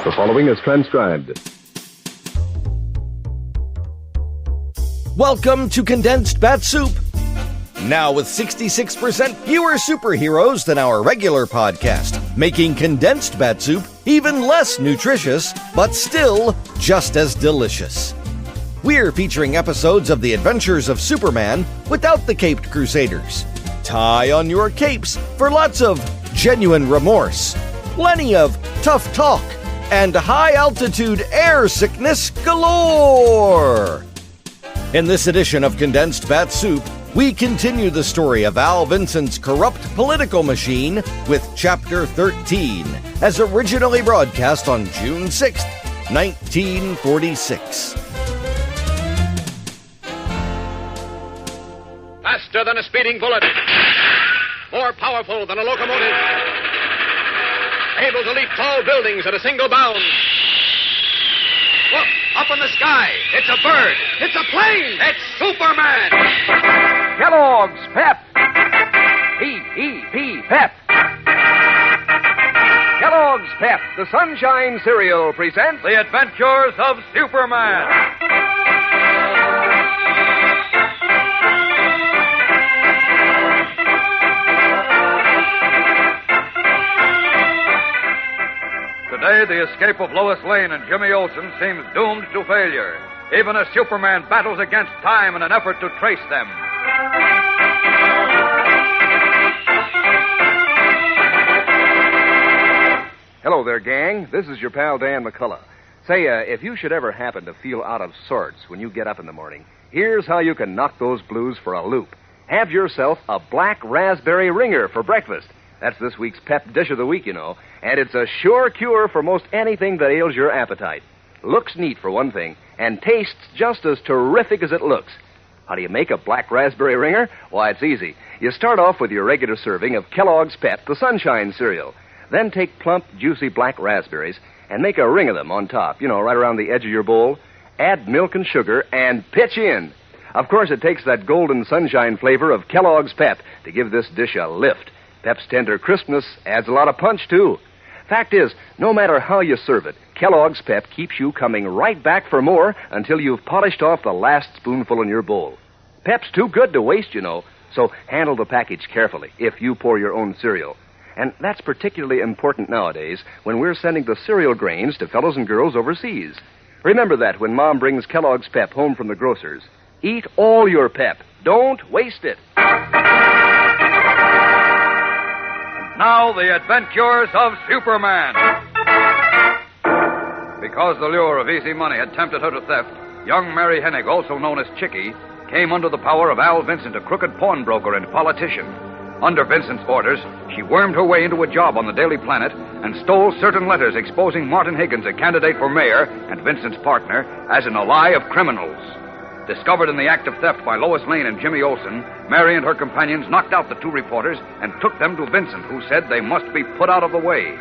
The following is transcribed. Welcome to Condensed Bat-Supe. Now with 66% fewer superheroes than our regular podcast, making Condensed Bat-Supe even less nutritious, but still just as delicious. We're featuring episodes of the adventures of Superman without the caped crusaders. Tie on your capes for lots of genuine remorse, plenty of tough talk, and high-altitude air sickness galore! In this edition of Condensed Bat-Supe, we continue the story of Al Vincent's corrupt political machine with Chapter 13, as originally broadcast on June 6th, 1946. Faster than a speeding bullet. More powerful than a locomotive. Able to leap tall buildings at a single bound. Look, up in the sky. It's a bird. It's a plane. It's Superman. Kellogg's Pep. P-E-P, Pep. Kellogg's Pep, the Sunshine Cereal, presents The Adventures of Superman. Today, the escape of Lois Lane and Jimmy Olsen seems doomed to failure, even as Superman battles against time in an effort to trace them. Hello there, gang. This is your pal Dan McCullough. Say, if you should ever happen to feel out of sorts when you get up in the morning, here's how you can knock those blues for a loop. Have yourself a black raspberry ringer for breakfast. That's this week's pep dish of the week, you know. And it's a sure cure for most anything that ails your appetite. Looks neat, for one thing, and tastes just as terrific as it looks. How do you make a black raspberry ringer? Why, it's easy. You start off with your regular serving of Kellogg's Pep, the Sunshine Cereal. Then take plump, juicy black raspberries and make a ring of them on top, you know, right around the edge of your bowl. Add milk and sugar and pitch in. Of course, it takes that golden sunshine flavor of Kellogg's Pep to give this dish a lift. Pep's tender crispness adds a lot of punch, too. Fact is, no matter how you serve it, Kellogg's Pep keeps you coming right back for more until you've polished off the last spoonful in your bowl. Pep's too good to waste, you know, so handle the package carefully if you pour your own cereal. And that's particularly important nowadays when we're sending the cereal grains to fellows and girls overseas. Remember that when Mom brings Kellogg's Pep home from the grocer's. Eat all your Pep. Don't waste it. Now, The Adventures of Superman. Because the lure of easy money had tempted her to theft, young Mary Hennig, also known as Chickie, came under the power of Al Vincent, a crooked pawnbroker and politician. Under Vincent's orders, she wormed her way into a job on the Daily Planet and stole certain letters exposing Martin Higgins, a candidate for mayor, and Vincent's partner, as an ally of criminals. Discovered in the act of theft by Lois Lane and Jimmy Olsen, Mary and her companions knocked out the two reporters and took them to Vincent, who said they must be put out of the way.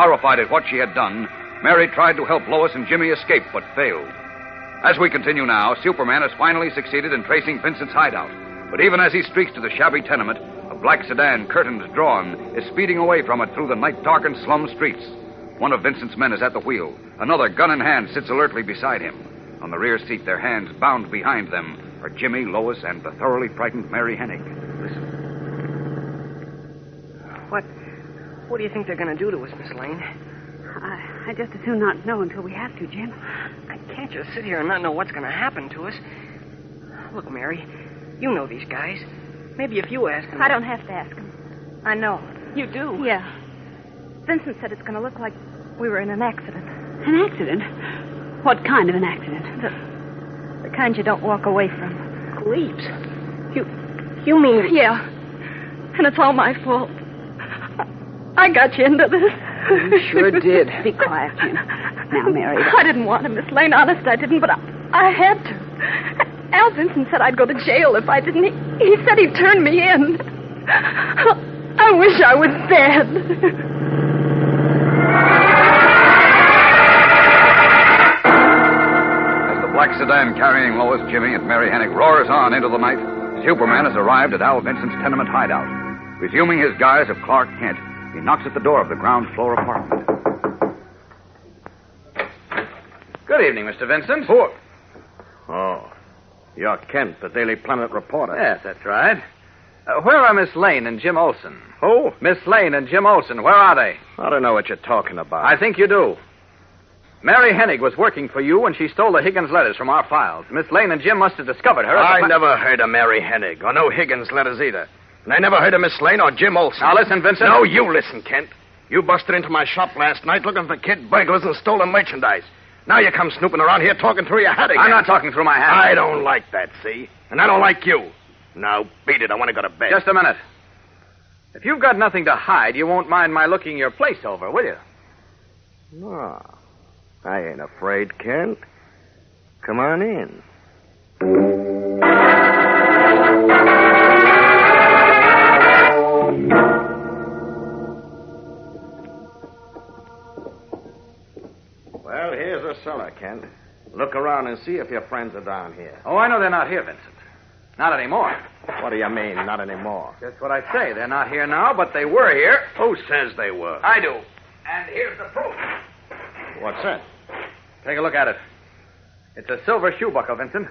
Horrified at what she had done, Mary tried to help Lois and Jimmy escape, but failed. As we continue now, Superman has finally succeeded in tracing Vincent's hideout. But even as he streaks to the shabby tenement, a black sedan, curtains drawn, is speeding away from it through the night-darkened slum streets. One of Vincent's men is at the wheel. Another, gun in hand, sits alertly beside him. On the rear seat, their hands bound behind them, are Jimmy, Lois, and the thoroughly frightened Mary Hennig. Listen. What do you think they're going to do to us, Miss Lane? I just as soon not know until we have to, Jim. I can't just sit here and not know what's going to happen to us. Look, Mary, you know these guys. Maybe if you ask them... I don't have to ask them. I know. You do? Yeah. Vincent said it's going to look like we were in an accident. An accident? What kind of an accident? The kind you don't walk away from. Leaps? You mean... Yeah. And it's all my fault. I got you into this. You sure did. Be quiet, Jim. Now, Mary. I didn't want to, Miss Lane. Honest, I didn't, but I had to. Al Vincent said I'd go to jail if I didn't. He said he'd turn me in. I wish I was dead. Black sedan carrying Lois, Jimmy, and Mary Hennig roars on into the night. Superman has arrived at Al Vincent's tenement hideout. Resuming his guise of Clark Kent, he knocks at the door of the ground floor apartment. Good evening, Mr. Vincent. Who? Oh, you're Kent, the Daily Planet reporter. Yes, that's right. Where are Miss Lane and Jim Olsen? Who? Miss Lane and Jim Olsen, where are they? I don't know what you're talking about. I think you do. Mary Hennig was working for you when she stole the Higgins letters from our files. Miss Lane and Jim must have discovered her. I never heard of Mary Hennig, or no Higgins letters either. And I never heard of Miss Lane or Jim Olsen. Now listen, Vincent. No, you listen, Kent. You busted into my shop last night looking for kid burglars and stolen merchandise. Now you come snooping around here talking through your hat again. I'm not talking through my hat. I don't like that, see? And I don't like you. Now, beat it. I want to go to bed. Just a minute. If you've got nothing to hide, you won't mind my looking your place over, will you? No. I ain't afraid, Kent. Come on in. Well, here's the cellar, Kent. Look around and see if your friends are down here. Oh, I know they're not here, Vincent. Not anymore. What do you mean, not anymore? Just what I say. They're not here now, but they were here. Who says they were? I do. And here's the proof. What's that? Take a look at it. It's a silver shoe buckle, Vincent.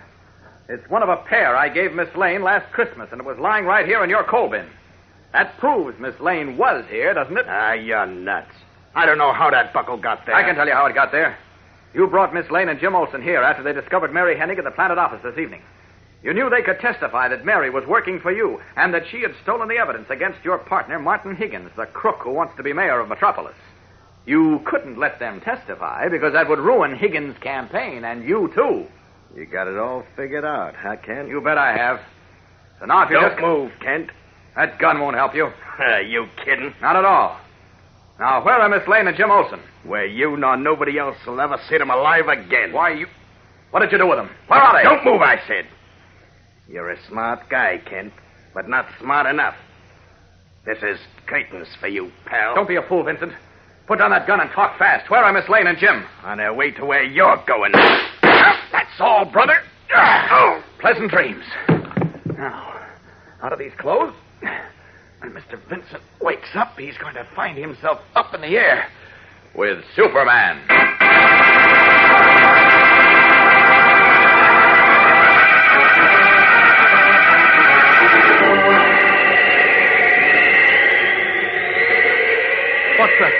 It's one of a pair I gave Miss Lane last Christmas, and it was lying right here in your coal bin. That proves Miss Lane was here, doesn't it? Ah, you're nuts. I don't know how that buckle got there. I can tell you how it got there. You brought Miss Lane and Jim Olsen here after they discovered Mary Hennig at the Planet office this evening. You knew they could testify that Mary was working for you and that she had stolen the evidence against your partner, Martin Higgins, the crook who wants to be mayor of Metropolis. You couldn't let them testify because that would ruin Higgins' campaign, and you, too. You got it all figured out, huh, Kent? You bet I have. So now if you Don't move, Kent. That gun won't help you. You kidding? Not at all. Now, where are Miss Lane and Jim Olsen? Where you nor nobody else will ever see them alive again. Why, you... What did you do with them? Where are they? Don't move, I said. You're a smart guy, Kent, but not smart enough. This is curtains for you, pal. Don't be a fool, Vincent. Put down that gun and talk fast. Where are Miss Lane and Jim? On their way to where you're going. That's all, brother. Oh, pleasant dreams. Now, out of these clothes. When Mr. Vincent wakes up, he's going to find himself up in the air with Superman. What's that?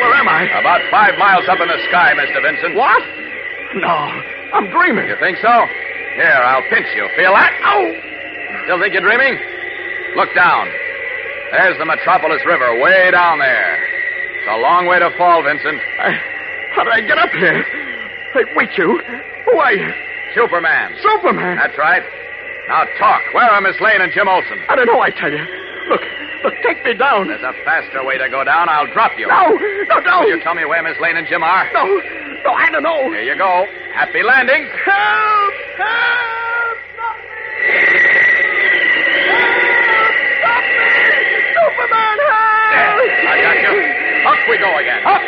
Where am I? About 5 miles up in the sky, Mr. Vincent. What? No, I'm dreaming. You think so? Here, I'll pinch you. Feel that? Oh! Still think you're dreaming? Look down. There's the Metropolis River way down there. It's a long way to fall, Vincent. How did I get up here? Hey, wait, you. Who are you? Superman. Superman? That's right. Now talk. Where are Miss Lane and Jim Olsen? I don't know, I tell you. Look, take me down. There's a faster way to go down. I'll drop you. No, don't. Will you tell me where Miss Lane and Jim are? No, I don't know. Here you go. Happy landing. Help! Help! Stop me! Stop me! Superman, help! There, I got you. Up we go again. Up!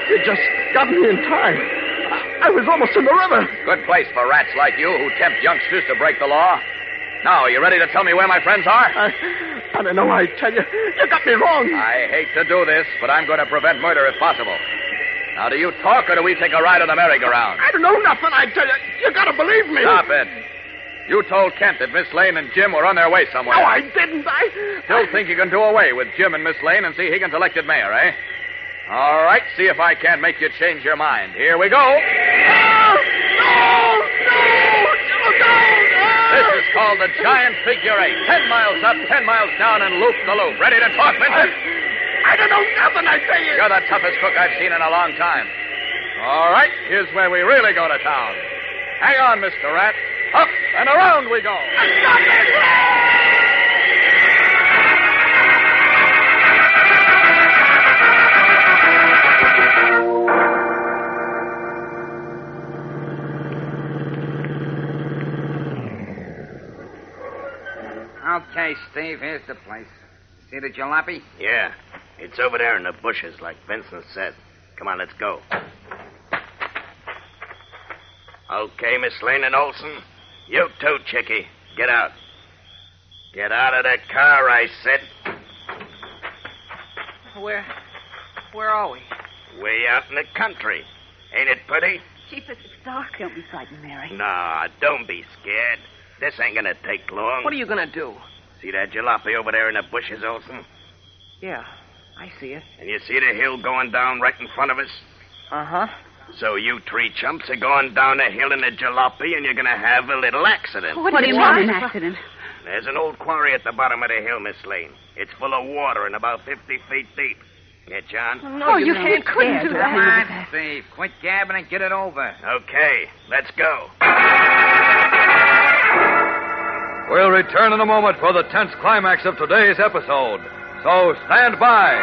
You just got me in time. I was almost in the river. Good place for rats like you who tempt youngsters to break the law. Now, you ready to tell me where my friends are? I don't know, I tell you. You got me wrong. I hate to do this, but I'm going to prevent murder if possible. Now, do you talk or do we take a ride on the merry-go-round? I don't know nothing, I tell you. You got to believe me. Stop it. You told Kent that Miss Lane and Jim were on their way somewhere. No, I didn't. Still think you can do away with Jim and Miss Lane and see Higgins elected mayor, eh? All right, see if I can't make you change your mind. Here we go. No! This is called the Giant Figure 8. 10 miles up, 10 miles down, and loop the loop. Ready to talk, Vincent? I don't know nothing, I tell you. You're the toughest cook I've seen in a long time. All right, here's where we really go to town. Hang on, Mr. Rat. Up and around we go. Stop it! Okay, Steve, here's the place. See the jalopy? Yeah. It's over there in the bushes, like Vincent said. Come on, let's go. Okay, Miss Lane and Olsen. You too, Chickie. Get out. Get out of the car, I said. Where are we? Way out in the country. Ain't it pretty? Jeepers, it's dark. Don't be frightened, Mary. Nah, don't be scared. This ain't gonna take long. What are you gonna do? See that jalopy over there in the bushes, Olsen? Yeah, I see it. And you see the hill going down right in front of us? Uh-huh. So you three chumps are going down the hill in the jalopy, and you're gonna have a little accident. What do you mean, an accident? There's an old quarry at the bottom of the hill, Miss Lane. It's full of water and about 50 feet deep. Get John? No, you couldn't do that. Come on, Steve. Quit gabbing and get it over. Okay, let's go. We'll return in a moment for the tense climax of today's episode. So stand by.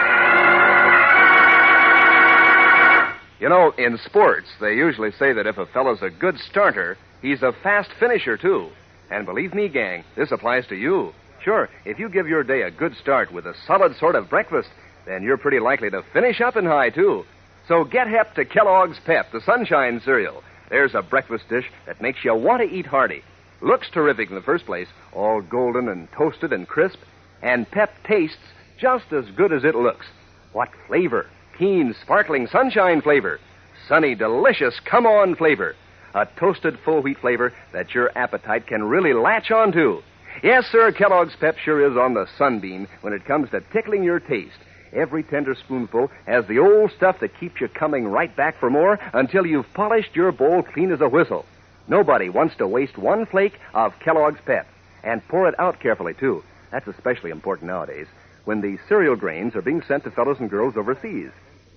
You know, in sports, they usually say that if a fellow's a good starter, he's a fast finisher, too. And believe me, gang, this applies to you. Sure, if you give your day a good start with a solid sort of breakfast, then you're pretty likely to finish up in high, too. So get hep to Kellogg's Pep, the Sunshine cereal. There's a breakfast dish that makes you want to eat hearty. Looks terrific in the first place, all golden and toasted and crisp. And Pep tastes just as good as it looks. What flavor? Keen, sparkling sunshine flavor. Sunny, delicious, come-on flavor. A toasted full wheat flavor that your appetite can really latch onto. Yes, sir, Kellogg's Pep sure is on the sunbeam when it comes to tickling your taste. Every tender spoonful has the old stuff that keeps you coming right back for more until you've polished your bowl clean as a whistle. Nobody wants to waste one flake of Kellogg's Pep. And pour it out carefully, too. That's especially important nowadays, when the cereal grains are being sent to fellows and girls overseas.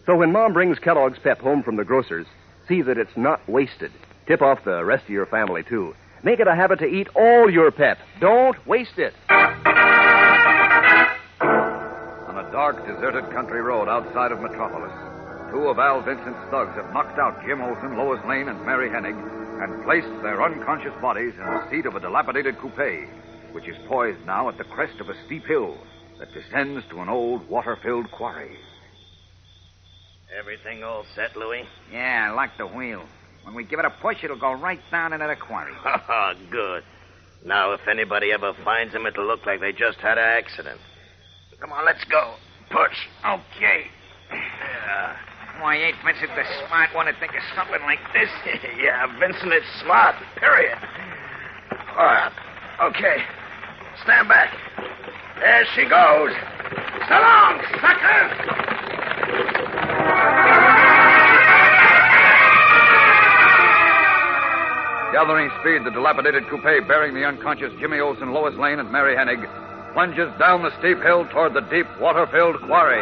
So when Mom brings Kellogg's Pep home from the grocer's, see that it's not wasted. Tip off the rest of your family, too. Make it a habit to eat all your Pep. Don't waste it. On a dark, deserted country road outside of Metropolis, two of Al Vincent's thugs have knocked out Jim Olsen, Lois Lane, and Mary Hennig and placed their unconscious bodies in the seat of a dilapidated coupe, which is poised now at the crest of a steep hill that descends to an old water-filled quarry. Everything all set, Louis? Yeah, I like the wheel. When we give it a push, it'll go right down into the quarry. Oh, good. Now, if anybody ever finds them, it'll look like they just had an accident. Come on, let's go. Push. Okay. Why, ain't Vincent the smart one to think of something like this? Yeah, Vincent is smart, period. All right. Okay. Stand back. There she goes. So long, sucker! Gathering speed, the dilapidated coupe bearing the unconscious Jimmy Olsen, Lois Lane, and Mary Hennig plunges down the steep hill toward the deep, water-filled quarry.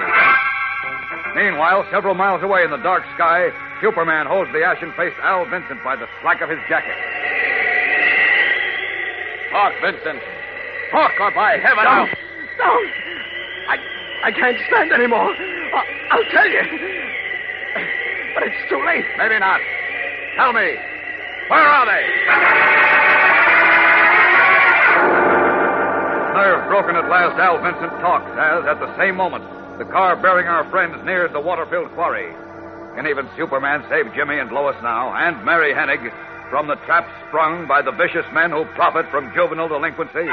Meanwhile, several miles away in the dark sky, Superman holds the ashen-faced Al Vincent by the slack of his jacket. Talk, Vincent. Talk, or by heaven, I'll... Don't! I can't stand anymore. I'll tell you. But it's too late. Maybe not. Tell me, where are they? Nerve broken at last, Al Vincent talks as, at the same moment, the car bearing our friends nears the water-filled quarry. Can even Superman save Jimmy and Lois now, and Mary Hennig, from the trap sprung by the vicious men who profit from juvenile delinquency?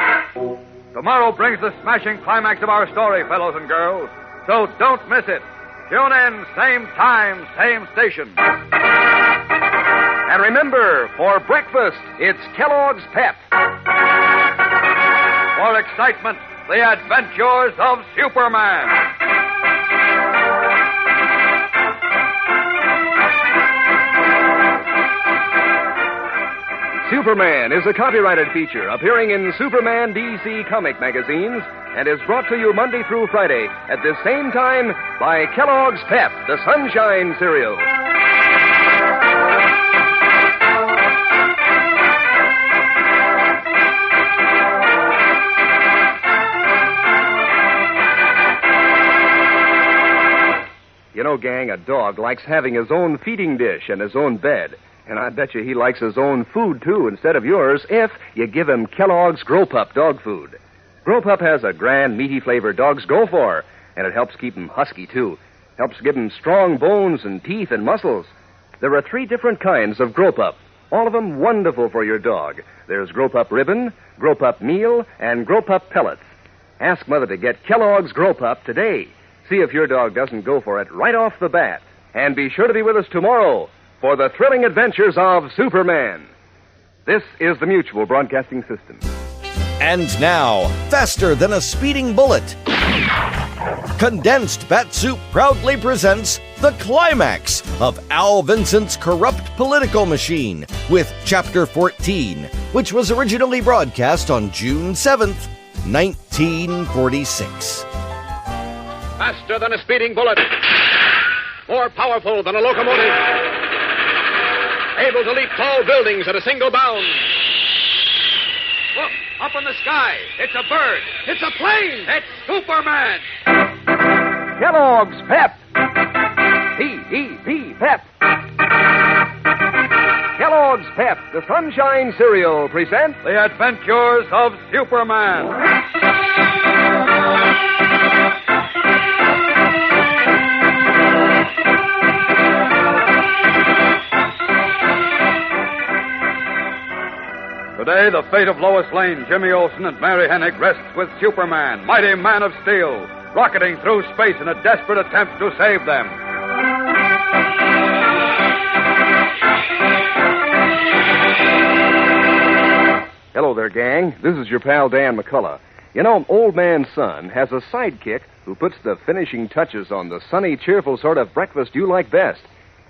Tomorrow brings the smashing climax of our story, fellows and girls. So don't miss it. Tune in, same time, same station. And remember, for breakfast, it's Kellogg's Pep. For excitement, the adventures of Superman. Superman is a copyrighted feature appearing in Superman DC comic magazines and is brought to you Monday through Friday at the same time by Kellogg's Pep, the Sunshine cereal. You know, gang, a dog likes having his own feeding dish and his own bed. And I bet you he likes his own food, too, instead of yours, if you give him Kellogg's Grow Pup dog food. Grow Pup has a grand, meaty flavor dogs go for, and it helps keep them husky, too. Helps give them strong bones and teeth and muscles. There are 3 different kinds of Grow Pup, all of them wonderful for your dog. There's Grow Pup Ribbon, Grow Pup Meal, and Grow Pup Pellets. Ask Mother to get Kellogg's Grow Pup today. See if your dog doesn't go for it right off the bat. And be sure to be with us tomorrow for the thrilling adventures of Superman. This is the Mutual Broadcasting System. And now, faster than a speeding bullet, Condensed Bat-Supe proudly presents the climax of Al Vincent's corrupt political machine with Chapter 14, which was originally broadcast on June 7th, 1946. Faster than a speeding bullet, more powerful than a locomotive, able to leap tall buildings at a single bound. Look, up in the sky, it's a bird, it's a plane, it's Superman! Kellogg's Pep! P-E-P, Pep! Kellogg's Pep, the Sunshine Cereal, presents The Adventures of Superman. Today, the fate of Lois Lane, Jimmy Olsen, and Mary Hennig rests with Superman, mighty man of steel, rocketing through space in a desperate attempt to save them. Hello there, gang. This is your pal Dan McCullough. You know, Old Man Son has a sidekick who puts the finishing touches on the sunny, cheerful sort of breakfast you like best.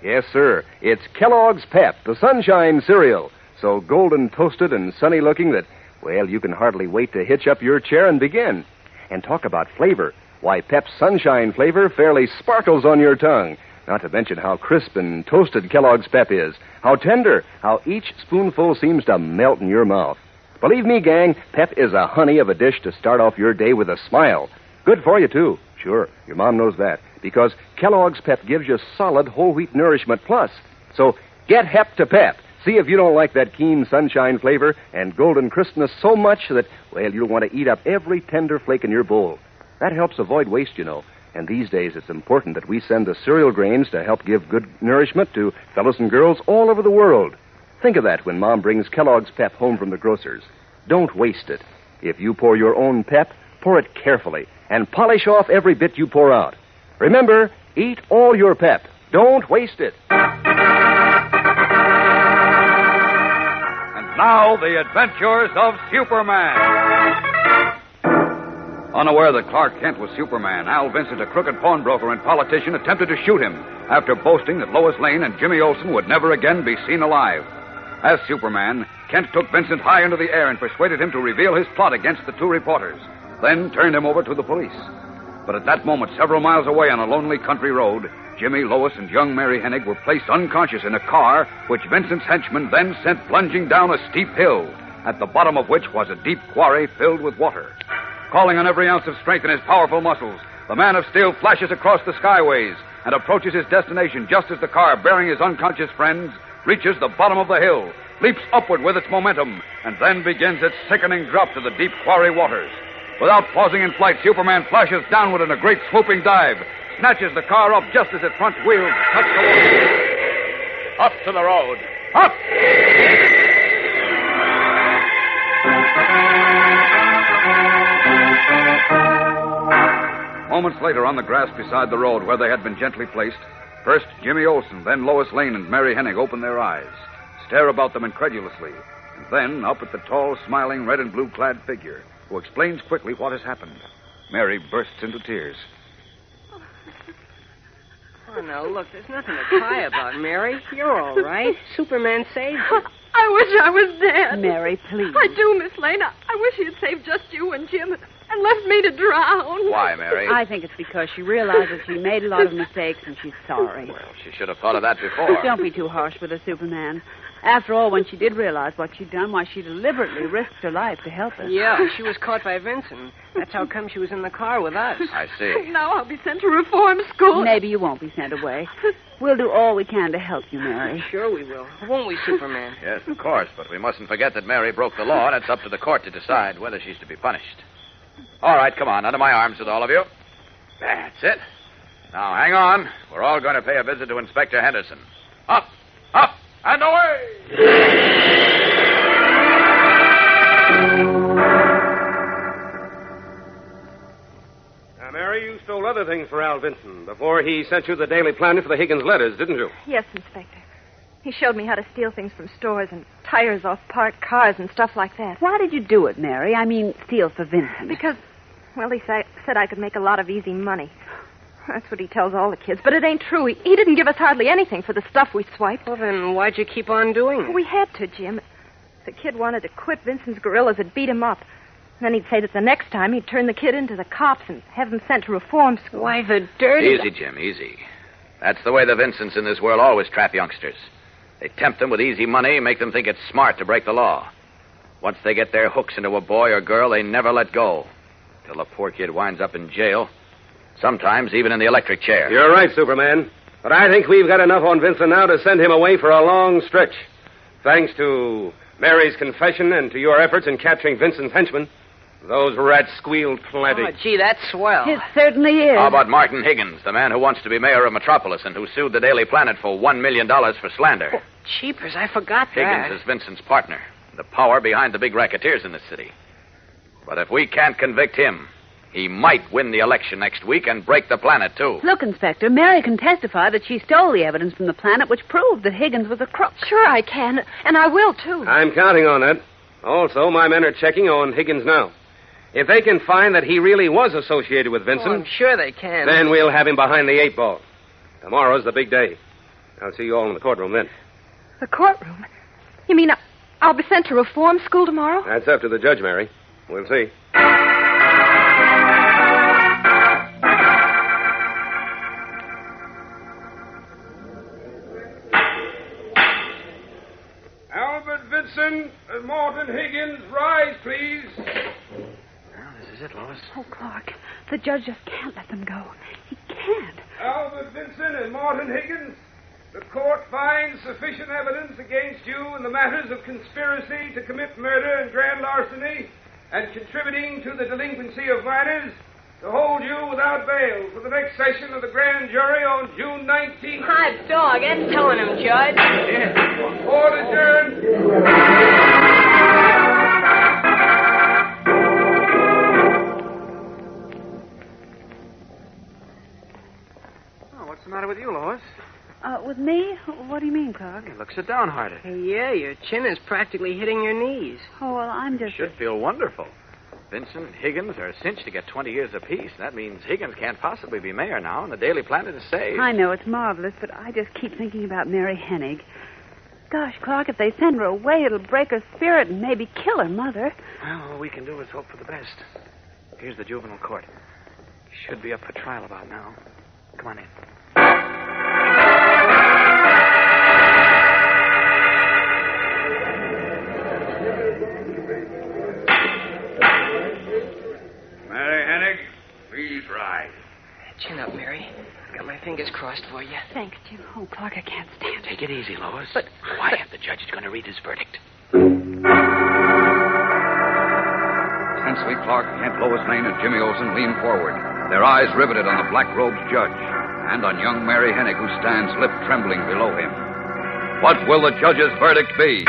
Yes, sir. It's Kellogg's Pep, the Sunshine Cereal. So golden toasted and sunny looking that, well, you can hardly wait to hitch up your chair and begin. And talk about flavor. Why, Pep's Sunshine flavor fairly sparkles on your tongue. Not to mention how crisp and toasted Kellogg's Pep is. How tender. How each spoonful seems to melt in your mouth. Believe me, gang, Pep is a honey of a dish to start off your day with a smile. Good for you, too. Sure, your mom knows that. Because Kellogg's Pep gives you solid whole wheat nourishment plus. So get hep to Pep. See if you don't like that keen sunshine flavor and golden crispness so much that, well, you'll want to eat up every tender flake in your bowl. That helps avoid waste, you know. And these days it's important that we send the cereal grains to help give good nourishment to fellows and girls all over the world. Think of that when Mom brings Kellogg's Pep home from the grocer's. Don't waste it. If you pour your own Pep, pour it carefully and polish off every bit you pour out. Remember, eat all your Pep. Don't waste it. Now, the adventures of Superman. Unaware that Clark Kent was Superman, Al Vincent, a crooked pawnbroker and politician, attempted to shoot him after boasting that Lois Lane and Jimmy Olsen would never again be seen alive. As Superman, Kent took Vincent high into the air and persuaded him to reveal his plot against the two reporters, then turned him over to the police. But at that moment, several miles away on a lonely country road, Jimmy, Lois, and young Mary Hennig were placed unconscious in a car which Vincent's henchmen then sent plunging down a steep hill, at the bottom of which was a deep quarry filled with water. Calling on every ounce of strength in his powerful muscles, the man of steel flashes across the skyways and approaches his destination just as the car bearing his unconscious friends reaches the bottom of the hill, leaps upward with its momentum, and then begins its sickening drop to the deep quarry waters. Without pausing in flight, Superman flashes downward in a great swooping dive, snatches the car up just as its front wheels touch the water. Up to the road. Up! Moments later, on the grass beside the road where they had been gently placed, first Jimmy Olsen, then Lois Lane and Mary Hennig open their eyes, stare about them incredulously, and then up at the tall, smiling, red and blue-clad figure, who explains quickly what has happened. Mary bursts into tears. Oh, now, look, there's nothing to cry about, Mary. You're all right. Superman saved you. I wish I was dead. Mary, please. I do, Miss Lane. I wish he had saved just you and Jim and left me to drown. Why, Mary? I think it's because she realizes she made a lot of mistakes and she's sorry. Well, she should have thought of that before. Don't be too harsh with her, Superman. After all, when she did realize what she'd done, why, she deliberately risked her life to help us. Yeah, she was caught by Vincent. That's how come she was in the car with us. I see. Now I'll be sent to reform school. Maybe you won't be sent away. We'll do all we can to help you, Mary. Sure we will. Won't we, Superman? Yes, of course, but we mustn't forget that Mary broke the law, and it's up to the court to decide whether she's to be punished. All right, come on, under my arms with all of you. That's it. Now, hang on. We're all going to pay a visit to Inspector Henderson. Up, up, and away! Now, Mary, you stole other things for Al Vincent before he sent you the Daily Planet for the Higgins letters, didn't you? Yes, Inspector. He showed me how to steal things from stores and tires off parked cars and stuff like that. Why did you do it, Mary? I mean, steal for Vincent. Because, well, he said I could make a lot of easy money. That's what he tells all the kids. But it ain't true. He didn't give us hardly anything for the stuff we swiped. Well, then why'd you keep on doing it? We had to, Jim. If the kid wanted to quit, Vincent's guerrillas would beat him up. And then he'd say that the next time he'd turn the kid into the cops and have him sent to reform school. Why, the dirty... Easy, Jim, easy. That's the way the Vincents in this world always trap youngsters. They tempt them with easy money, make them think it's smart to break the law. Once they get their hooks into a boy or girl, they never let go. Till the poor kid winds up in jail. Sometimes even in the electric chair. You're right, Superman. But I think we've got enough on Vincent now to send him away for a long stretch. Thanks to Mary's confession and to your efforts in capturing Vincent's henchmen. Those rats squealed plenty. Oh, gee, that's swell. It certainly is. How about Martin Higgins, the man who wants to be mayor of Metropolis and who sued the Daily Planet for $1 million for slander? Oh, cheapers, I forgot that. Higgins is Vincent's partner, the power behind the big racketeers in the city. But if we can't convict him, he might win the election next week and break the Planet, too. Look, Inspector, Mary can testify that she stole the evidence from the Planet which proved that Higgins was a crook. Sure I can, and I will, too. I'm counting on that. Also, my men are checking on Higgins now. If they can find that he really was associated with Vincent... Oh, I'm sure they can. Then we'll have him behind the 8-ball. Tomorrow's the big day. I'll see you all in the courtroom then. The courtroom? You mean I'll be sent to reform school tomorrow? That's up to the judge, Mary. We'll see. Albert Vincent and Morton Higgins, rise, please. This is it, Lois. Oh, Clark, the judge just can't let them go. He can't. Albert Vincent and Morton Higgins, the court finds sufficient evidence against you in the matters of conspiracy to commit murder and grand larceny and contributing to the delinquency of minors to hold you without bail for the next session of the grand jury on June 19th. Hot dog, that's telling him, Judge. Court adjourned. What's the matter with you, Lois? With me? What do you mean, Clark? You look so downhearted. Yeah, your chin is practically hitting your knees. Oh, well, I'm just... You should feel wonderful. Vincent and Higgins are cinched to get 20 years apiece. That means Higgins can't possibly be mayor now, and the Daily Planet is saved. I know, it's marvelous, but I just keep thinking about Mary Hennig. Gosh, Clark, if they send her away, it'll break her spirit and maybe kill her mother. Well, all we can do is hope for the best. Here's the juvenile court. Should be up for trial about now. Come on in. Mary Hennig, please rise. Chin up, Mary. Got my fingers crossed for you. Thanks, Jim. Oh, Clark, I can't stand it. Take it easy, Lois. But quiet. The judge is going to read his verdict. Tensely, Clark, Kent, Lois Lane, and Jimmy Olsen lean forward, their eyes riveted on the black-robed judge and on young Mary Hennig, who stands lip-trembling below him. What will the judge's verdict be?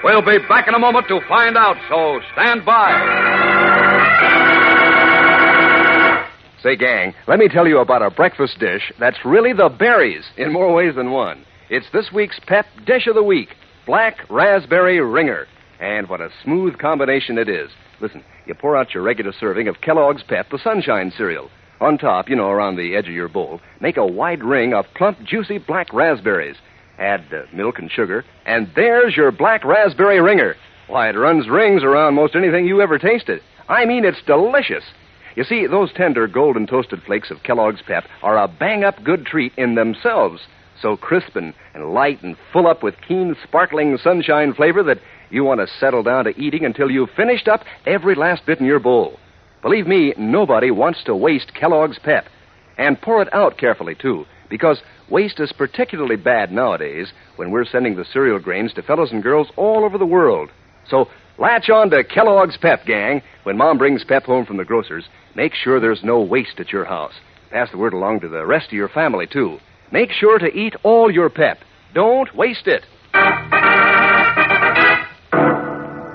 We'll be back in a moment to find out, so stand by. Say, gang, let me tell you about a breakfast dish that's really the berries in more ways than one. It's this week's Pep Dish of the Week, Black Raspberry Ringer. And what a smooth combination it is. Listen, you pour out your regular serving of Kellogg's Pep, the Sunshine cereal. On top, around the edge of your bowl, make a wide ring of plump, juicy black raspberries. Add milk and sugar, and there's your Black Raspberry Ringer. Why, it runs rings around most anything you ever tasted. I mean, it's delicious. You see, those tender, golden toasted flakes of Kellogg's Pep are a bang-up good treat in themselves. So crisp and light and full up with keen, sparkling sunshine flavor that you want to settle down to eating until you've finished up every last bit in your bowl. Believe me, nobody wants to waste Kellogg's Pep. And pour it out carefully, too, because waste is particularly bad nowadays when we're sending the cereal grains to fellows and girls all over the world. So latch on to Kellogg's Pep, gang. When Mom brings Pep home from the grocer's, make sure there's no waste at your house. Pass the word along to the rest of your family, too. Make sure to eat all your Pep. Don't waste it.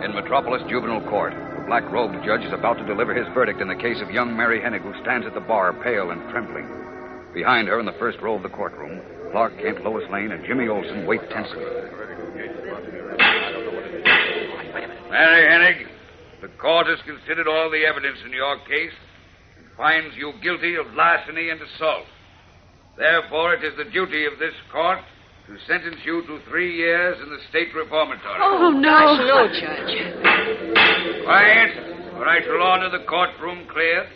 In Metropolis Juvenile Court, the black-robed judge is about to deliver his verdict in the case of young Mary Hennig, who stands at the bar, pale and trembling. Behind her, in the first row of the courtroom, Clark Kent, Lois Lane, and Jimmy Olsen wait tensely. Mary Hennig, the court has considered all the evidence in your case and finds you guilty of larceny and assault. Therefore, it is the duty of this court to sentence you to 3 years in the state reformatory. Oh, no. Gosh, no, Judge. Quiet, or I shall order the courtroom cleared.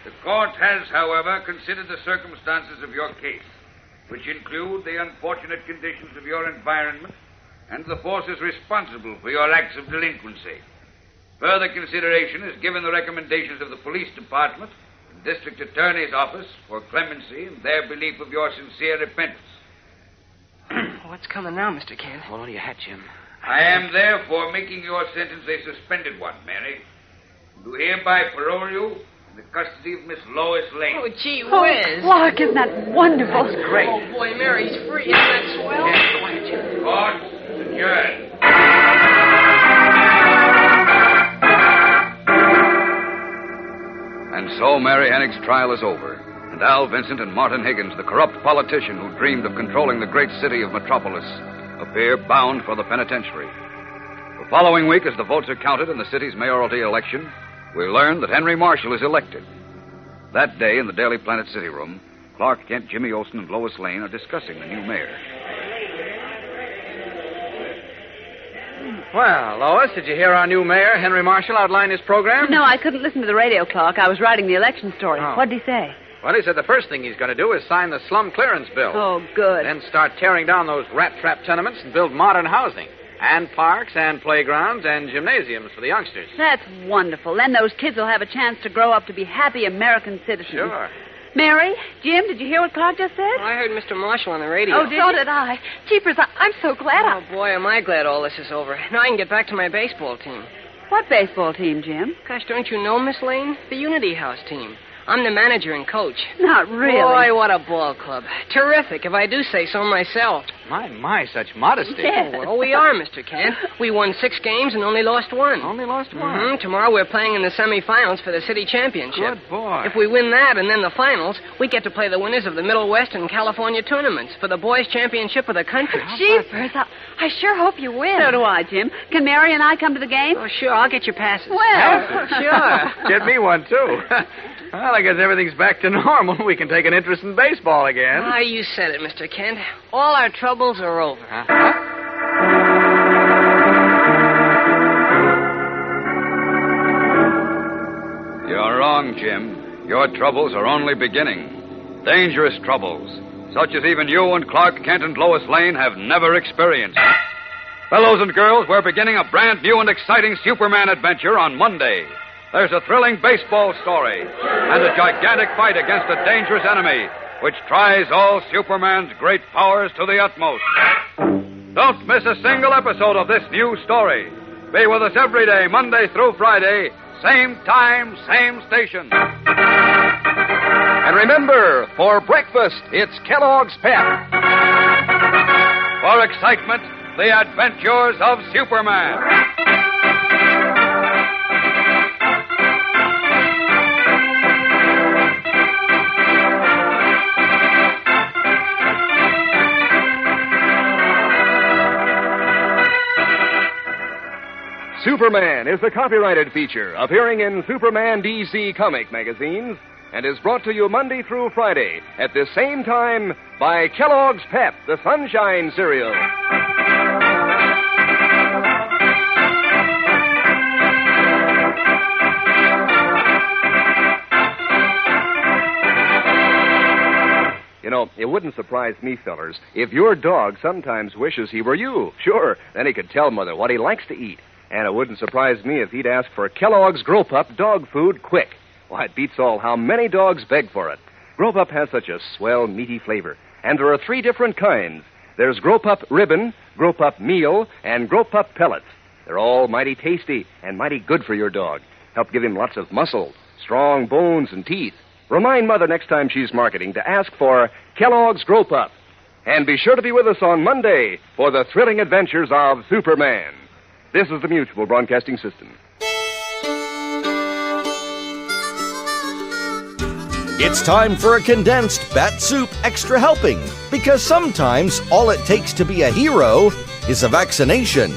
The court has, however, considered the circumstances of your case, which include the unfortunate conditions of your environment and the forces responsible for your acts of delinquency. Further consideration is given the recommendations of the police department and district attorney's office for clemency and their belief of your sincere repentance. What's coming now, Mr. Kent? Hold on to your hat, Jim. I am therefore making your sentence a suspended one, Mary. Do hereby parole you in the custody of Miss Lois Lane. Oh, gee whiz. Clark, isn't that wonderful? That's great. Oh, boy, Mary's free. Isn't that swell? Yes, go ahead, Jim. Court adjourned. And so Mary Hennig's trial is over, and Al Vincent and Martin Higgins, the corrupt politician who dreamed of controlling the great city of Metropolis, appear bound for the penitentiary. The following week, as the votes are counted in the city's mayoralty election, we learn that Henry Marshall is elected. That day, in the Daily Planet City Room, Clark Kent, Jimmy Olsen, and Lois Lane are discussing the new mayor. Well, Lois, did you hear our new mayor, Henry Marshall, outline his program? No, I couldn't listen to the radio, Clark. I was writing the election story. Oh. What did he say? Well, he said the first thing he's going to do is sign the slum clearance bill. Oh, good. Then start tearing down those rat-trap tenements and build modern housing. And parks and playgrounds and gymnasiums for the youngsters. That's wonderful. Then those kids will have a chance to grow up to be happy American citizens. Sure. Mary, Jim, did you hear what Clark just said? I heard Mr. Marshall on the radio. Oh, so did I. Jeepers, I'm so glad Oh, boy, am I glad all this is over. Now I can get back to my baseball team. What baseball team, Jim? Gosh, don't you know, Miss Lane? The Unity House team. I'm the manager and coach. Not really. Boy, what a ball club. Terrific, if I do say so myself. My, such modesty. Yeah. Oh, well, we are, Mr. Kent. We won 6 games and only lost 1. Only lost 1? Mm-hmm. Tomorrow we're playing in the semifinals for the city championship. Good boy. If we win that and then the finals, we get to play the winners of the Middle West and California tournaments for the boys' championship of the country. Jeepers, I sure hope you win. So do I, Jim. Can Mary and I come to the game? Oh, sure. I'll get you passes. Well, sure. Get me one, too. Well, I guess everything's back to normal. We can take an interest in baseball again. Ah, you said it, Mr. Kent. All our troubles are over. You're wrong, Jim. Your troubles are only beginning. Dangerous troubles, such as even you and Clark Kent and Lois Lane have never experienced. Fellows and girls, we're beginning a brand new and exciting Superman adventure on Monday. There's a thrilling baseball story and a gigantic fight against a dangerous enemy, which tries all Superman's great powers to the utmost. Don't miss a single episode of this new story. Be with us every day, Monday through Friday, same time, same station. And remember, for breakfast, it's Kellogg's Pep. For excitement, the adventures of Superman. Superman is a copyrighted feature appearing in Superman DC comic magazines and is brought to you Monday through Friday at the same time by Kellogg's Pep, the Sunshine Cereal. You know, it wouldn't surprise me, fellers, if your dog sometimes wishes he were you. Sure, then he could tell Mother what he likes to eat. And it wouldn't surprise me if he'd ask for Kellogg's Grow Pup dog food quick. Why, it beats all how many dogs beg for it. Grow Pup has such a swell, meaty flavor. And there are 3 different kinds. There's Grow Pup Ribbon, Grow Pup Meal, and Grow Pup Pellets. They're all mighty tasty and mighty good for your dog. Help give him lots of muscle, strong bones, and teeth. Remind Mother next time she's marketing to ask for Kellogg's Grow Pup. And be sure to be with us on Monday for the thrilling adventures of Superman. This is the Mutual Broadcasting System. It's time for a Condensed Bat-Supe Extra Helping, because sometimes all it takes to be a hero is a vaccination.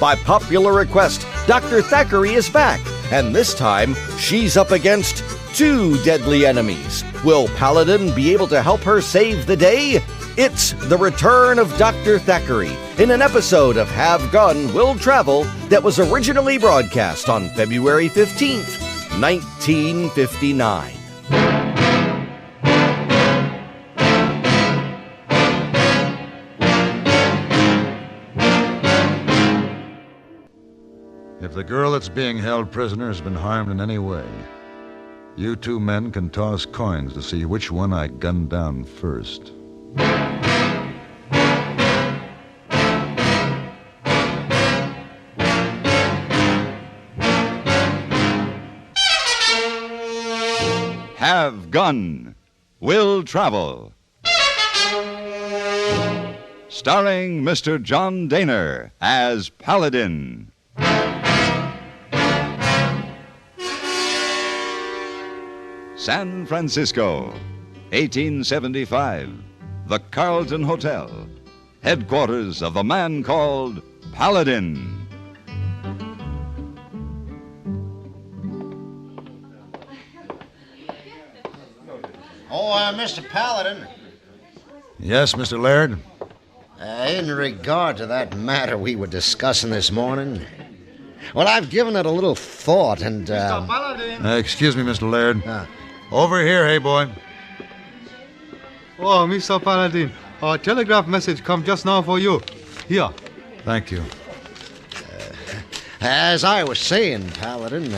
By popular request, Dr. Thackeray is back, and this time she's up against two deadly enemies. Will Paladin be able to help her save the day? It's the return of Dr. Thackeray in an episode of Have Gun, Will Travel that was originally broadcast on February 15th, 1959. If the girl that's being held prisoner has been harmed in any way, you two men can toss coins to see which one I gunned down first. Have Gun, Will Travel. Starring Mr. John Daner as Paladin. San Francisco, 1875. The Carlton Hotel, headquarters of the man called Paladin. Mr. Paladin. Yes, Mr. Laird? In regard to that matter we were discussing this morning, well, I've given it a little thought and, Mr. Paladin. Excuse me, Mr. Laird. Over here, hey, boy. Oh, Mr. Paladin, a telegraph message come just now for you. Here. Thank you. As I was saying, Paladin,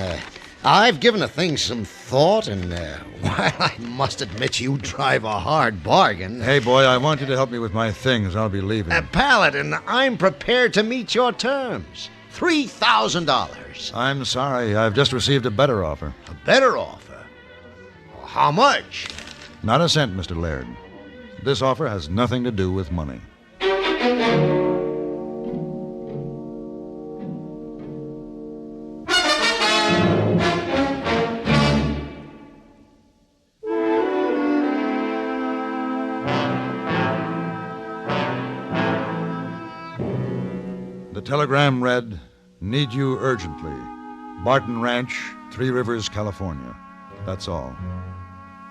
I've given the thing some thought, and while I must admit you drive a hard bargain... Hey, boy, I want you to help me with my things. I'll be leaving. Paladin, I'm prepared to meet your terms. $3,000. I'm sorry. I've just received a better offer. A better offer? How much? Not a cent, Mr. Laird. This offer has nothing to do with money. The telegram read, "Need you urgently. Barton Ranch, 3 Rivers, California." That's all.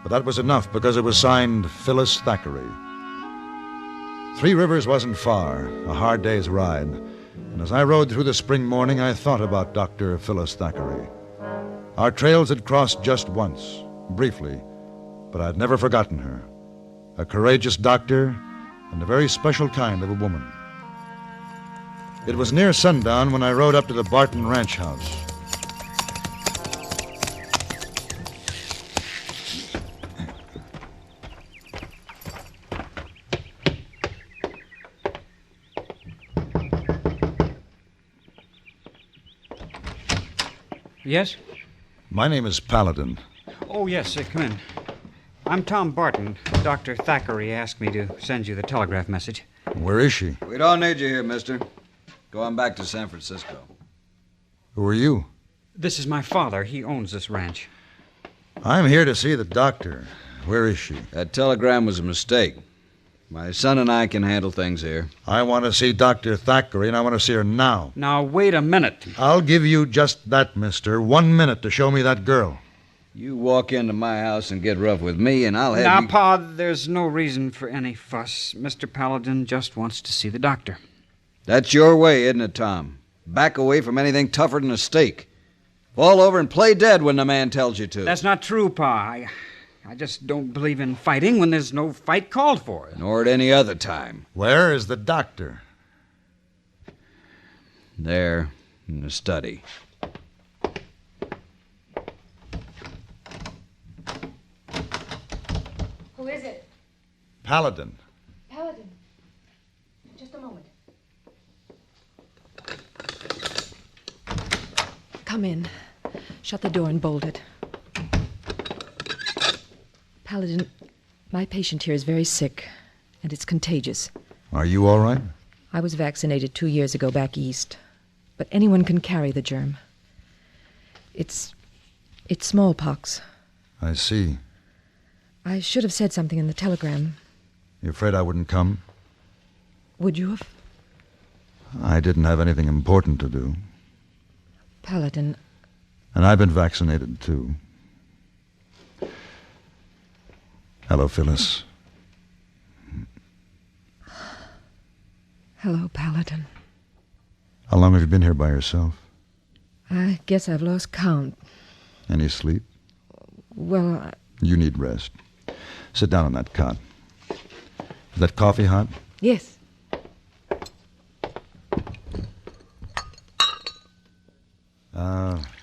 But that was enough because it was signed Phyllis Thackeray. 3 Rivers wasn't far, a hard day's ride. And as I rode through the spring morning, I thought about Dr. Phyllis Thackeray. Our trails had crossed just once, briefly, but I'd never forgotten her. A courageous doctor and a very special kind of a woman. It was near sundown when I rode up to the Barton Ranch house. Yes? My name is Paladin. Oh, yes, come in. I'm Tom Barton. Dr. Thackeray asked me to send you the telegraph message. Where is she? We don't need you here, mister. Go on back to San Francisco. Who are you? This is my father. He owns this ranch. I'm here to see the doctor. Where is she? That telegram was a mistake. My son and I can handle things here. I want to see Dr. Thackeray, and I want to see her now. Now, wait a minute. I'll give you just that, mister. 1 minute to show me that girl. You walk into my house and get rough with me, and I'll have Now, you... Pa, there's no reason for any fuss. Mr. Paladin just wants to see the doctor. That's your way, isn't it, Tom? Back away from anything tougher than a steak. Fall over and play dead when the man tells you to. That's not true, Pa. I just don't believe in fighting when there's no fight called for. Nor at any other time. Where is the doctor? There, in the study. Who is it? Paladin. Paladin. Just a moment. Come in. Shut the door and bolt it. Paladin, my patient here is very sick, and it's contagious. Are you all right? I was vaccinated 2 years ago back east, but anyone can carry the germ. It's smallpox. I see. I should have said something in the telegram. You afraid I wouldn't come? Would you have? I didn't have anything important to do. Paladin. And I've been vaccinated, too. Hello, Phyllis. Hello, Paladin. How long have you been here by yourself? I guess I've lost count. Any sleep? Well, You need rest. Sit down on that cot. Is that coffee hot? Yes.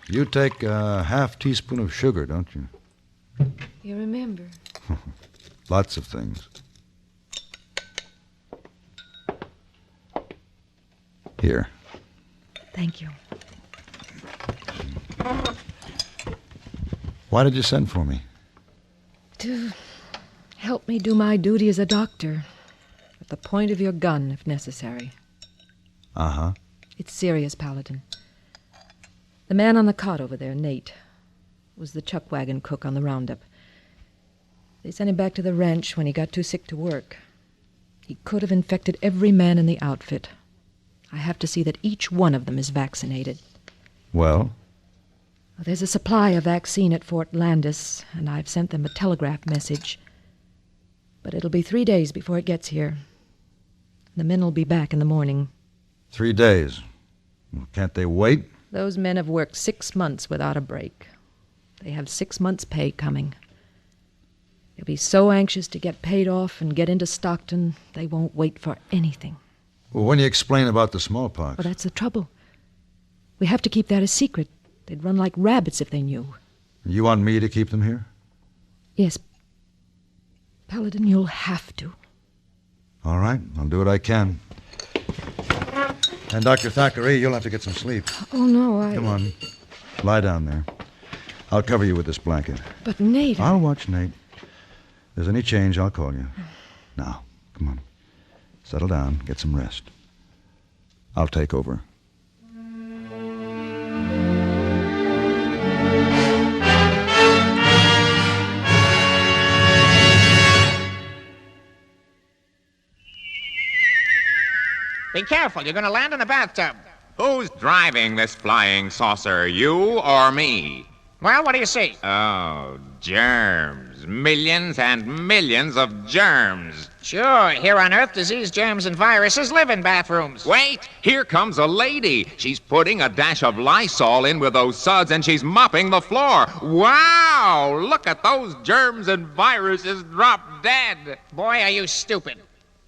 You take a half teaspoon of sugar, don't you? You remember. Lots of things. Here. Thank you. Why did you send for me? To help me do my duty as a doctor. At the point of your gun, if necessary. Uh-huh. It's serious, Paladin. The man on the cot over there, Nate, was the chuck wagon cook on the roundup. They sent him back to the ranch when he got too sick to work. He could have infected every man in the outfit. I have to see that each one of them is vaccinated. Well? There's a supply of vaccine at Fort Landis, and I've sent them a telegraph message. But it'll be 3 days before it gets here. The men will be back in the morning. 3 days. Well, can't they wait? Those men have worked 6 months without a break. They have 6 months' pay coming. They'll be so anxious to get paid off and get into Stockton, they won't wait for anything. Well, when you explain about the smallpox... Well, that's the trouble. We have to keep that a secret. They'd run like rabbits if they knew. You want me to keep them here? Yes. Paladin, you'll have to. All right, I'll do what I can. And Dr. Thackeray, you'll have to get some sleep. Oh, no, Come on. Lie down there. I'll cover you with this blanket. But Nate... I'll watch Nate. If there's any change, I'll call you. Now, come on. Settle down. Get some rest. I'll take over. Be careful, you're going to land in a bathtub. Who's driving this flying saucer, you or me? Well, what do you see? Oh, germs. Millions and millions of germs. Sure, here on Earth, disease, germs, and viruses live in bathrooms. Wait, here comes a lady. She's putting a dash of Lysol in with those suds, and she's mopping the floor. Wow! Look at those germs and viruses drop dead. Boy, are you stupid.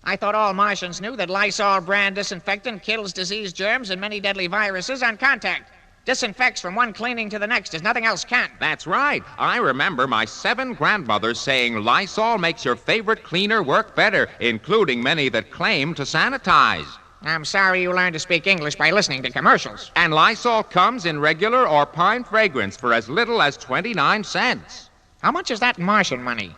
I thought all Martians knew that Lysol brand disinfectant kills disease, germs, and many deadly viruses on contact. Disinfects from one cleaning to the next as nothing else can. That's right. I remember my 7 grandmothers saying Lysol makes your favorite cleaner work better, including many that claim to sanitize. I'm sorry you learned to speak English by listening to commercials. And Lysol comes in regular or pine fragrance for as little as 29 cents. How much is that Martian money?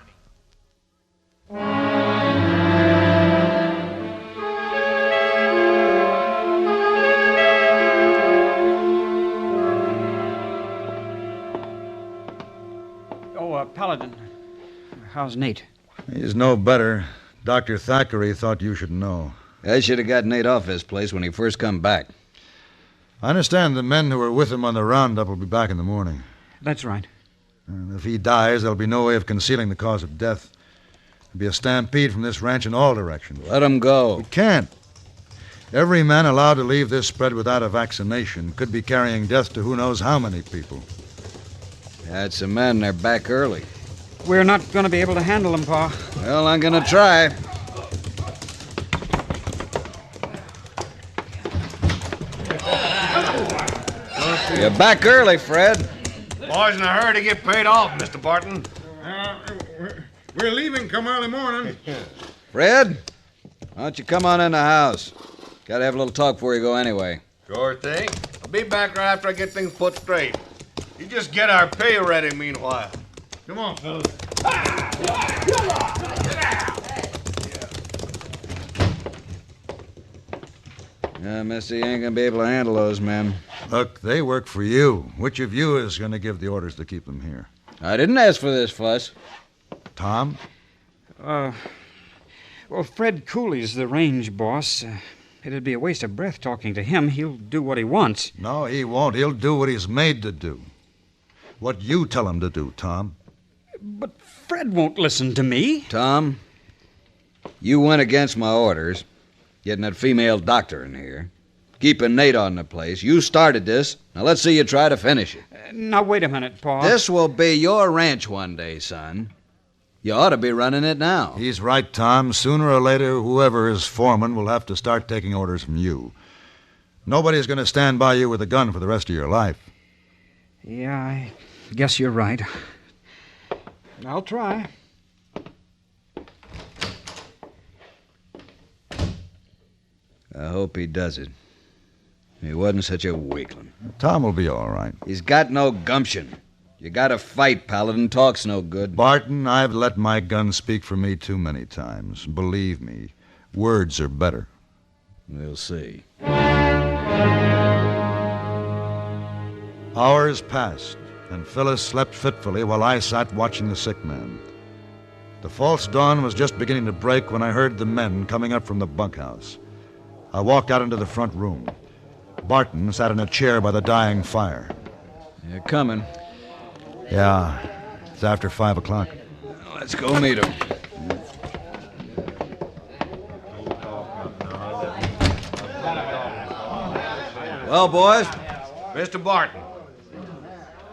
Paladin, how's Nate? He's no better. Dr. Thackeray thought you should know. I should have got Nate off his place when he first come back. I understand the men who were with him on the roundup will be back in the morning. That's right. And if he dies, there'll be no way of concealing the cause of death. There'll be a stampede from this ranch in all directions. Let him go. We can't. Every man allowed to leave this spread without a vaccination could be carrying death to who knows how many people. That's the men. They're back early. We're not going to be able to handle them, Pa. Well, I'm going to try. You're back early, Fred. Boys in a hurry to get paid off, Mr. Barton. We're leaving come early morning. Fred, why don't you come on in the house? Got to have a little talk before you go anyway. Sure thing. I'll be back right after I get things put straight. You just get our pay ready meanwhile. Come on, fellas. Yeah, Missy ain't going to be able to handle those men. Look, they work for you. Which of you is going to give the orders to keep them here? I didn't ask for this fuss. Tom? Well, Fred Cooley's the range boss. It'd be a waste of breath talking to him. He'll do what he wants. No, he won't. He'll do what he's made to do. What you tell him to do, Tom. But Fred won't listen to me. Tom, you went against my orders, getting that female doctor in here, keeping Nate on the place. You started this. Now let's see you try to finish it. Now, wait a minute, Pa. This will be your ranch one day, son. You ought to be running it now. He's right, Tom. Sooner or later, whoever is foreman will have to start taking orders from you. Nobody's going to stand by you with a gun for the rest of your life. Yeah, I guess you're right. I'll try. I hope he does it. He wasn't such a weakling. Tom will be all right. He's got no gumption. You gotta fight, Paladin. Talk's no good. Barton, I've let my gun speak for me too many times. Believe me, words are better. We'll see. Hours passed, and Phyllis slept fitfully while I sat watching the sick man. The false dawn was just beginning to break when I heard the men coming up from the bunkhouse. I walked out into the front room. Barton sat in a chair by the dying fire. You're coming. Yeah, it's after 5 o'clock. Let's go meet him. Well, boys? Mr. Barton,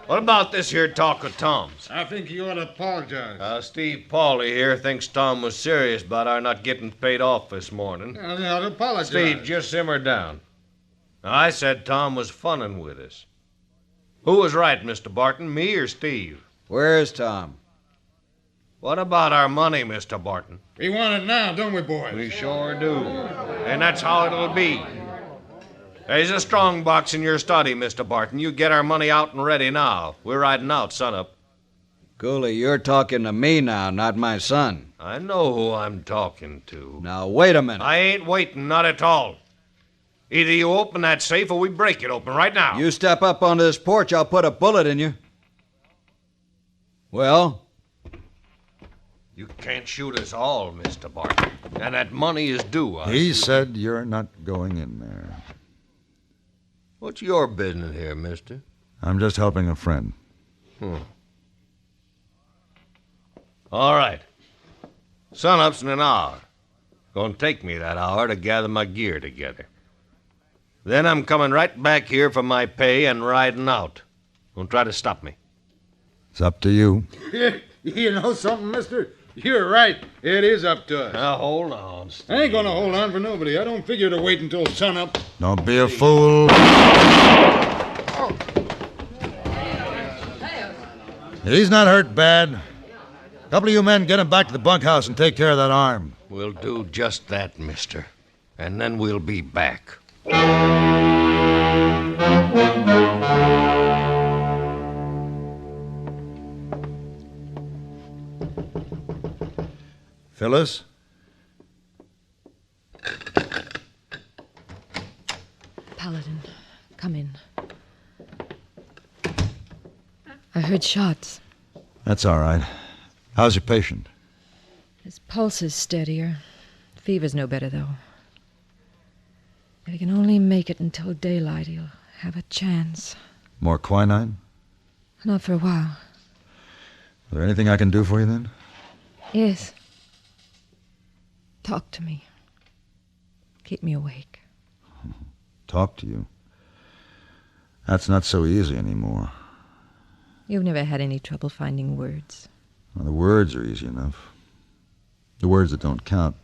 what about this here talk of Tom's? I think you ought to apologize. Steve Pauly here thinks Tom was serious about our not getting paid off this morning. Yeah, they ought to apologize. Steve, just simmer down. Now, I said Tom was funning with us. Who was right, Mr. Barton, me or Steve? Where's Tom? What about our money, Mr. Barton? We want it now, don't we, boys? We sure do. And that's how it'll be. There's a strong box in your study, Mr. Barton. You get our money out and ready now. We're riding out sunup. Cooley, you're talking to me now, not my son. I know who I'm talking to. Now, wait a minute. I ain't waiting, not at all. Either you open that safe or we break it open right now. You step up onto this porch, I'll put a bullet in you. Well? You can't shoot us all, Mr. Barton. And that money is due. He said you're not going in there. What's your business here, mister? I'm just helping a friend. All right. Sunup's in an hour. Gonna take me that hour to gather my gear together. Then I'm coming right back here for my pay and riding out. Don't try to stop me. It's up to you. You know something, mister? You're right. It is up to us. Now, hold on, Steve. I ain't gonna hold on for nobody. I don't figure to wait until sunup. Don't be a fool. He's not hurt bad. A couple of you men get him back to the bunkhouse and take care of that arm. We'll do just that, mister. And then we'll be back. Phyllis? Paladin, come in. I heard shots. That's all right. How's your patient? His pulse is steadier. Fever's no better, though. If he can only make it until daylight, he'll have a chance. More quinine? Not for a while. Is there anything I can do for you, then? Yes. Talk to me. Keep me awake. Talk to you? That's not so easy anymore. You've never had any trouble finding words. Well, the words are easy enough. The words that don't count.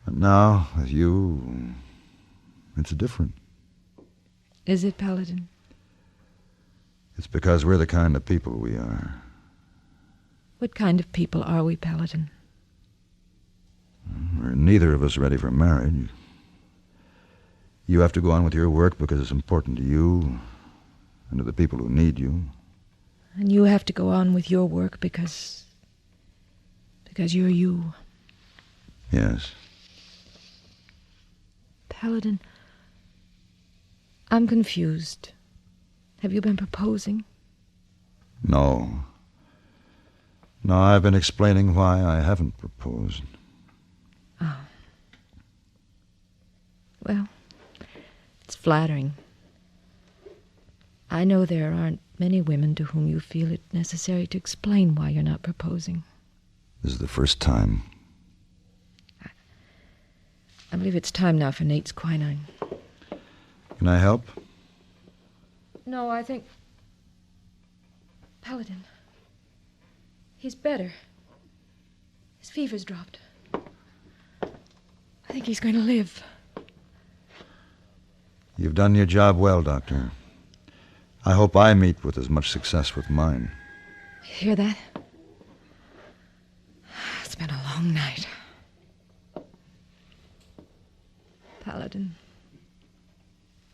But now, with you, it's different. Is it, Paladin? It's because we're the kind of people we are. What kind of people are we, Paladin? We're neither of us ready for marriage. You have to go on with your work because it's important to you and to the people who need you. And you have to go on with your work because you're you. Yes. Paladin, I'm confused. Have you been proposing? No. No, I've been explaining why I haven't proposed. Oh. Well, it's flattering. I know there aren't many women to whom you feel it necessary to explain why you're not proposing. This is the first time. I believe it's time now for Nate's quinine. Can I help? No, I think... Paladin. He's better. His fever's dropped. I think he's going to live. You've done your job well, Doctor. I hope I meet with as much success with mine. You hear that? It's been a long night. Paladin.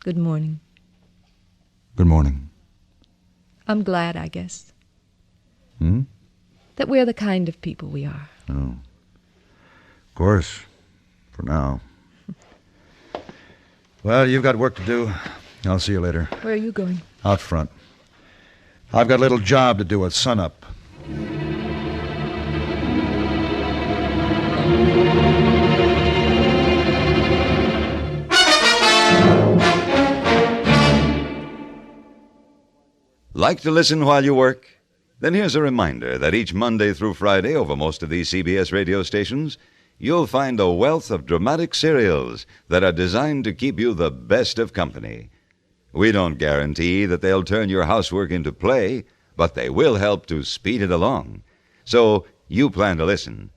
Good morning. Good morning. I'm glad, I guess. Hmm? That we're the kind of people we are. Oh. Of course. For now. Well, you've got work to do. I'll see you later. Where are you going? Out front. I've got a little job to do at sunup. Like to listen while you work? Then here's a reminder that each Monday through Friday over most of these CBS radio stations, you'll find a wealth of dramatic serials that are designed to keep you the best of company. We don't guarantee that they'll turn your housework into play, but they will help to speed it along. So you plan to listen.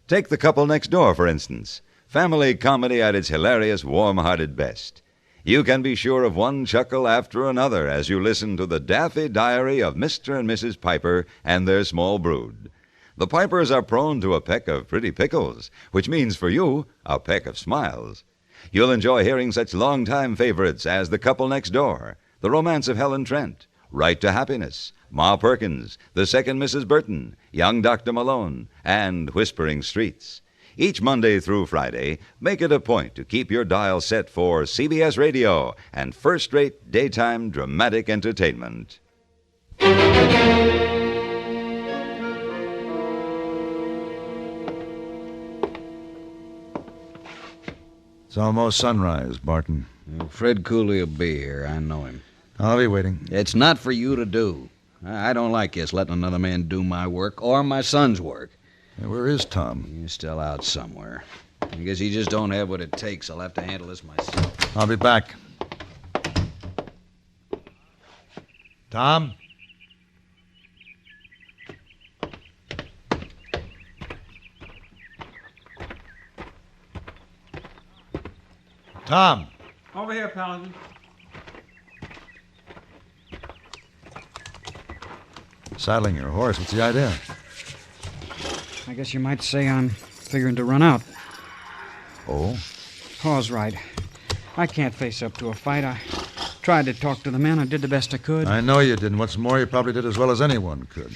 Take The Couple Next Door, for instance. Family comedy at its hilarious, warm-hearted best. You can be sure of one chuckle after another as you listen to the daffy diary of Mr. and Mrs. Piper and their small brood. The Pipers are prone to a peck of pretty pickles, which means for you a peck of smiles. You'll enjoy hearing such long-time favorites as The Couple Next Door, The Romance of Helen Trent, Right to Happiness, Ma Perkins, The Second Mrs. Burton, Young Dr. Malone, and Whispering Streets. Each Monday through Friday, make it a point to keep your dial set for CBS Radio and first-rate daytime dramatic entertainment. It's almost sunrise, Barton. Fred Cooley will be here. I know him. I'll be waiting. It's not for you to do. I don't like this letting another man do my work or my son's work. Where is Tom? He's still out somewhere. I guess he just don't have what it takes. I'll have to handle this myself. I'll be back. Tom? Tom! Over here, Paladin. Saddling your horse, what's the idea? I guess you might say I'm figuring to run out. Oh? Paul's right. I can't face up to a fight. I tried to talk to the men. I did the best I could. I know you did, and what's more, you probably did as well as anyone could.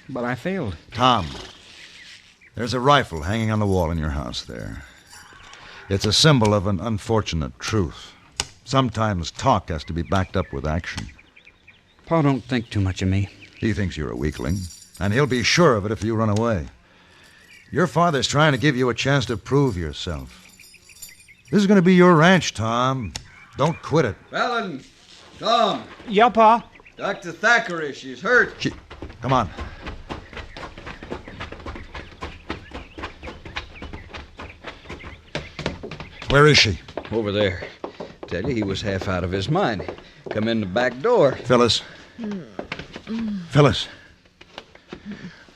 But I failed. Tom, there's a rifle hanging on the wall in your house there. It's a symbol of an unfortunate truth. Sometimes talk has to be backed up with action. Pa don't think too much of me. He thinks you're a weakling, and he'll be sure of it if you run away. Your father's trying to give you a chance to prove yourself. This is going to be your ranch, Tom. Don't quit it. Paladin! Tom! Yeah, Pa? Dr. Thackeray, she's hurt. Come on. Where is she? Over there. Tell you, he was half out of his mind. Come in the back door. Phyllis. Phyllis.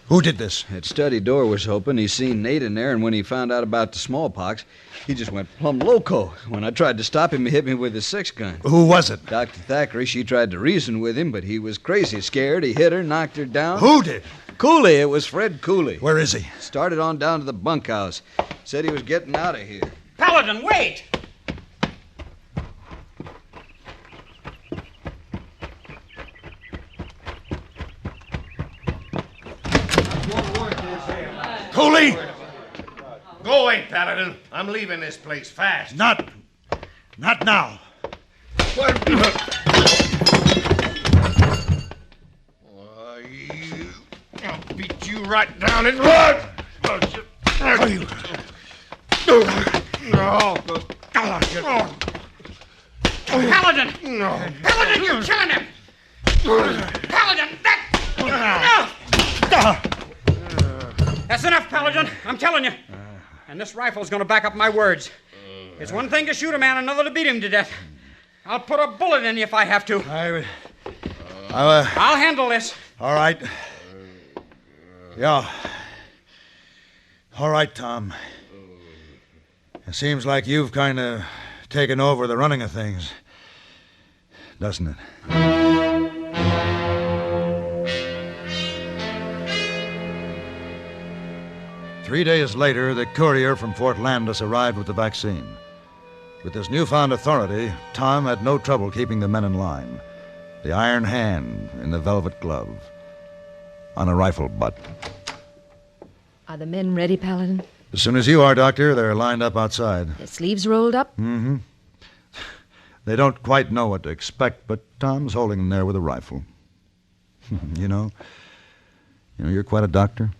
Who did this? That study door was open. He seen Nate in there, and when he found out about the smallpox, he just went plumb loco. When I tried to stop him, he hit me with his 6-gun. Who was it? Dr. Thackeray. She tried to reason with him, but he was crazy scared. He hit her, knocked her down. Who did? Cooley. It was Fred Cooley. Where is he? Started on down to the bunkhouse. Said he was getting out of here. Paladin, wait! Cooley! Go away, Paladin. I'm leaving this place fast. Not now. I'll beat you you right down in blood. Paladin, you're killing him! Paladin, That's enough, Paladin. I'm telling you. And this rifle's going to back up my words. It's one thing to shoot a man, another to beat him to death. I'll put a bullet in you if I have to. I'll handle this. All right. Yeah. All right, Tom. It seems like you've kind of taken over the running of things, doesn't it? 3 days later, the courier from Fort Landis arrived with the vaccine. With his newfound authority, Tom had no trouble keeping the men in line. The iron hand in the velvet glove on a rifle butt. Are the men ready, Paladin? As soon as you are, Doctor, they're lined up outside. Their sleeves rolled up? Mm-hmm. They don't quite know what to expect, but Tom's holding them there with a rifle. You know, you're quite a doctor.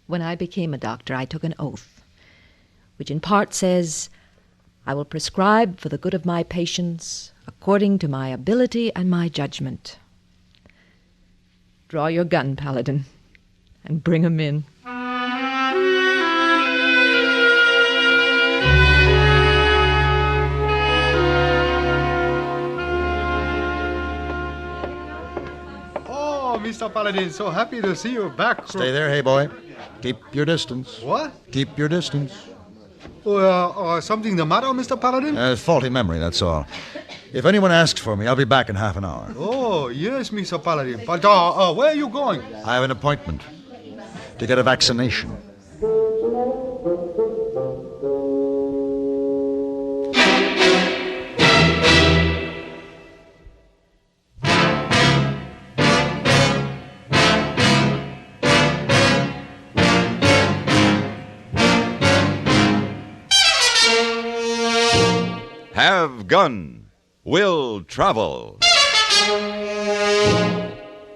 When I became a doctor, I took an oath, which in part says, I will prescribe for the good of my patients according to my ability and my judgment. Draw your gun, Paladin, and bring 'em in. Oh, Mr. Paladin, so happy to see you back. Stay there, hey boy. Keep your distance. What? Keep your distance. Something the matter, Mr. Paladin? Faulty memory, that's all. If anyone asks for me, I'll be back in half an hour. Oh, yes, Mr. Paladin. But where are you going? I have an appointment to get a vaccination. Have Gun, Will Travel.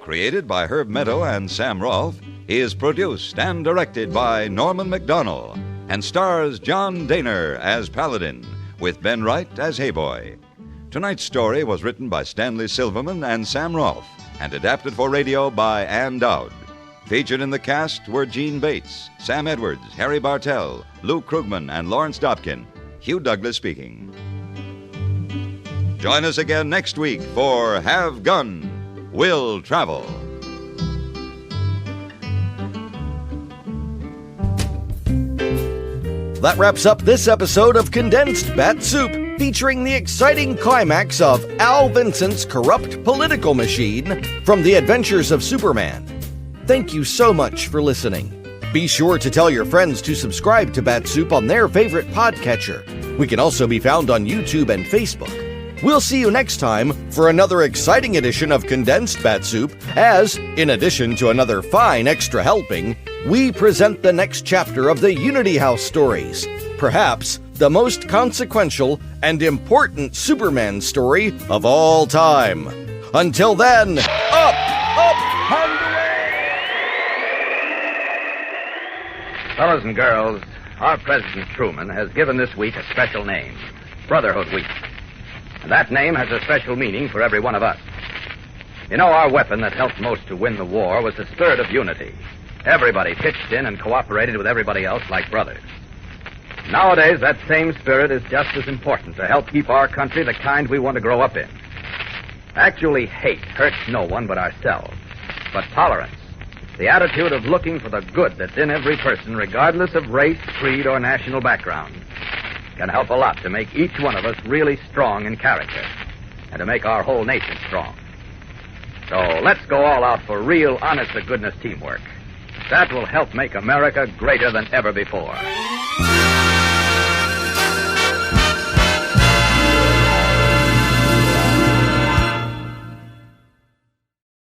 Created by Herb Meadow and Sam Rolfe, is produced and directed by Norman MacDonald and stars John Daner as Paladin, with Ben Wright as Hayboy. Tonight's story was written by Stanley Silverman and Sam Rolfe and adapted for radio by Ann Dowd. Featured in the cast were Gene Bates, Sam Edwards, Harry Bartell, Lou Krugman, and Lawrence Dobkin. Hugh Douglas speaking. Join us again next week for Have Gun, Will Travel. That wraps up this episode of Condensed Bat-Supe, featuring the exciting climax of Al Vincent's corrupt political machine from The Adventures of Superman. Thank you so much for listening. Be sure to tell your friends to subscribe to Bat-Supe on their favorite podcatcher. We can also be found on YouTube and Facebook. We'll see you next time for another exciting edition of Condensed Bat-Supe as, in addition to another fine extra helping, we present the next chapter of the Unity House stories, perhaps the most consequential and important Superman story of all time. Until then, up, and away! Fellas and girls, our President Truman has given this week a special name, Brotherhood Week. And that name has a special meaning for every one of us. You know, our weapon that helped most to win the war was the spirit of unity. Everybody pitched in and cooperated with everybody else like brothers. Nowadays, that same spirit is just as important to help keep our country the kind we want to grow up in. Actually, hate hurts no one but ourselves. But tolerance, the attitude of looking for the good that's in every person, regardless of race, creed, or national background, can help a lot to make each one of us really strong in character and to make our whole nation strong. So let's go all out for real, honest-to-goodness teamwork. That will help make America greater than ever before.